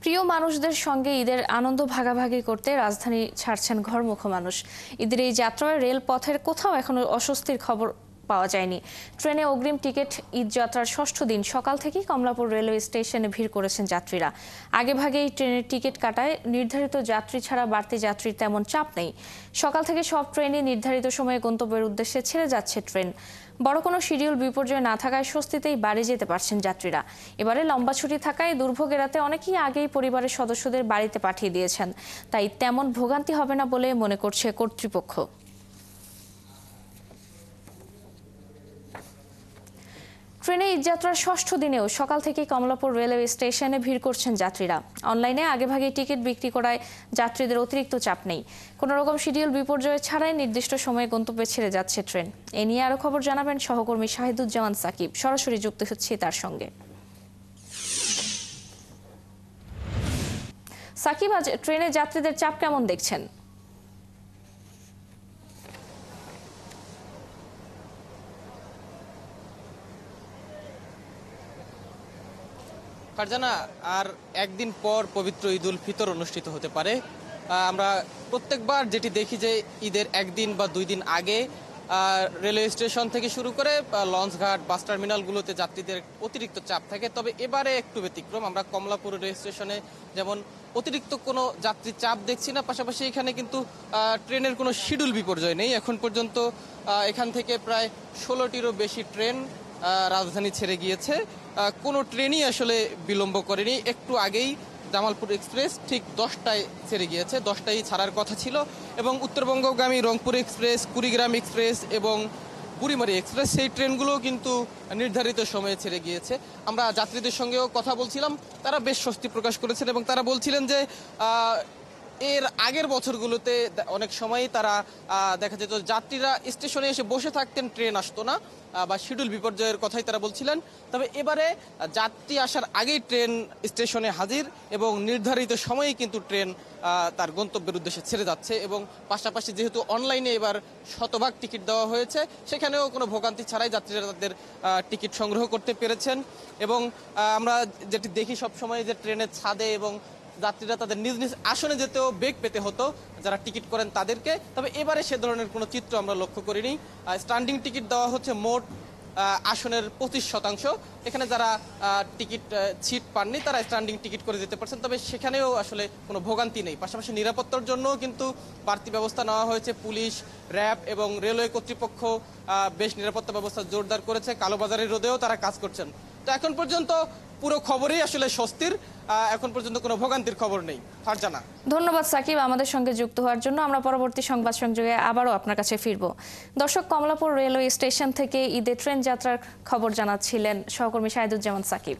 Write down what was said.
প্রিয় মানুষদের সঙ্গে ঈদের আনন্দ ভাগাভাগি করতে রাজধানী ছাড়ছেন ঘরমুখ মানুষ। ঈদের এই যাত্রায় রেলপথের কোথাও এখনো অস্বস্তির খবর পাওয়া যায়নি। ট্রেনে অগ্রিম টিকিট ঈদ যাত্রার ষষ্ঠ দিন সকাল থেকেই কমলাপুর রেলওয়ে স্টেশনে ভিড় করেছেন যাত্রীরা। আগেভাগেই ট্রেনের টিকিট কাটায় নির্ধারিত যাত্রী ছাড়া বাড়তি যাত্রীর তেমন চাপ নেই। সকাল থেকে সব ট্রেনই নির্ধারিত সময়ে গন্তব্যের উদ্দেশ্যে ছেড়ে যাচ্ছে ট্রেন। বড় কোনো শিডিউল বিপর্যয় না থাকায় স্বস্তিতেই বাড়ি যেতে পারছেন যাত্রীরা। এবারে লম্বা ছুটি থাকায় দুর্ভোগ এড়াতে অনেকেই আগেই পরিবারের সদস্যদের বাড়িতে পাঠিয়ে দিয়েছেন, তাই তেমন ভোগান্তি হবে না বলে মনে করছে কর্তৃপক্ষ। ট্রেনে ঈদযাত্রার ষষ্ঠ দিনেও সকাল থেকেই কমলাপুর রেলওয়ে স্টেশনে ভিড় করছেন যাত্রীরা। অনলাইনে আগেভাগে টিকিট বিক্রি করায় যাত্রীদের অতিরিক্ত চাপ নেই। কোনো রকম শিডিউল বিপর্যয় ছাড়াই নির্দিষ্ট সময়ে গন্তব্যে ছেড়ে যাচ্ছে ট্রেন। এ নিয়ে আরো খবর জানাবেন সহকর্মী শাহিদুজ্জামান সাকিব। সরাসরি যুক্ত হচ্ছি তার সঙ্গে। সাকিব, আজ ট্রেনে যাত্রীদের চাপ কেমন দেখছেন? ফারজানা, আর একদিন পর পবিত্র ঈদ উল ফিতর অনুষ্ঠিত হতে পারে। আমরা প্রত্যেকবার যেটি দেখি যে ঈদের একদিন বা 2 দিন আগে রেলওয়ে স্টেশন থেকে শুরু করে লঞ্চঘাট, বাস টার্মিনালগুলোতে যাত্রীদের অতিরিক্ত চাপ থাকে। তবে এবারে একটু ব্যতিক্রম। আমরা কমলাপুর রেল স্টেশনে যেমন অতিরিক্ত কোনো যাত্রী চাপ দেখছি না, পাশাপাশি এখানে কিন্তু ট্রেনের কোনো শিডিউল বিপর্যয় নেই। এখন পর্যন্ত এখান থেকে প্রায় 16টিরও বেশি ট্রেন রাজধানী ছেড়ে গিয়েছে। কোনো ট্রেনই আসলে বিলম্ব করেনি। একটু আগেই জামালপুর এক্সপ্রেস ঠিক 10টায় ছেড়ে গিয়েছে, 10টায় ছাড়ার কথা ছিল। এবং উত্তরবঙ্গগামী রংপুর এক্সপ্রেস, কুড়িগ্রাম এক্সপ্রেস এবং বুড়িমারি এক্সপ্রেস, সেই ট্রেনগুলোও কিন্তু নির্ধারিত সময়ে ছেড়ে গিয়েছে। আমরা যাত্রীদের সঙ্গেও কথা বলছিলাম, তারা বেশ স্বস্তি প্রকাশ করেছেন এবং তারা বলছিলেন যে এর আগের বছরগুলোতে অনেক সময়ই তারা দেখা যেত যাত্রীরা স্টেশনে এসে বসে থাকতেন, ট্রেন আসতো না বা শিডিউল বিপর্যয়ের কথাই তারা বলছিলেন। তবে এবারে যাত্রী আসার আগেই ট্রেন স্টেশনে হাজির এবং নির্ধারিত সময়েই কিন্তু ট্রেন তার গন্তব্যের উদ্দেশ্যে ছেড়ে যাচ্ছে। এবং পাশাপাশি যেহেতু অনলাইনে এবার শতভাগ টিকিট দেওয়া হয়েছে, সেখানেও কোনো ভোগান্তি ছাড়াই যাত্রীরা তাদের টিকিট সংগ্রহ করতে পেরেছেন। এবং আমরা যেটি দেখি সবসময় যে ট্রেনের ছাদে এবং যাত্রীরা তাদের নিজ নিজ আসনে যেতেও বেগ পেতে হতো যারা টিকিট করেন তাদেরকে। তবে এবারে সে ধরনের কোনো চিত্র আমরা লক্ষ্য করিনি। স্ট্যান্ডিং টিকিট দেওয়া হচ্ছে মোট আসনের 25%। এখানে যারা টিকিট সিট পাননি তারা স্ট্যান্ডিং টিকিট করে যেতে পারছেন। তবে সেখানেও আসলে কোনো ভোগান্তি নেই। পাশাপাশি নিরাপত্তার জন্যও কিন্তু বাড়তি ব্যবস্থা নেওয়া হয়েছে। পুলিশ, র্যাব এবং রেলওয়ে কর্তৃপক্ষ বেশ নিরাপত্তা ব্যবস্থা জোরদার করেছে। কালোবাজারি রোধেও তারা কাজ করছেন। তো এখন পর্যন্ত পুরো খবরই আসলে স্বস্তির। এখন পর্যন্ত কোনো ভোগান্তির খবর নেই। ফারজানা, ধন্যবাদ সাকিব আমাদের সঙ্গে যুক্ত হওয়ার জন্য। আমরা পরবর্তী সংবাদ সংযোগে আবারও আপনার কাছে ফিরব। দর্শক, কমলাপুর রেলওয়ে স্টেশন থেকে ঈদের ট্রেন যাত্রার খবর জানাচ্ছিলেন সহকর্মী শাহিদুজ্জামান সাকিব।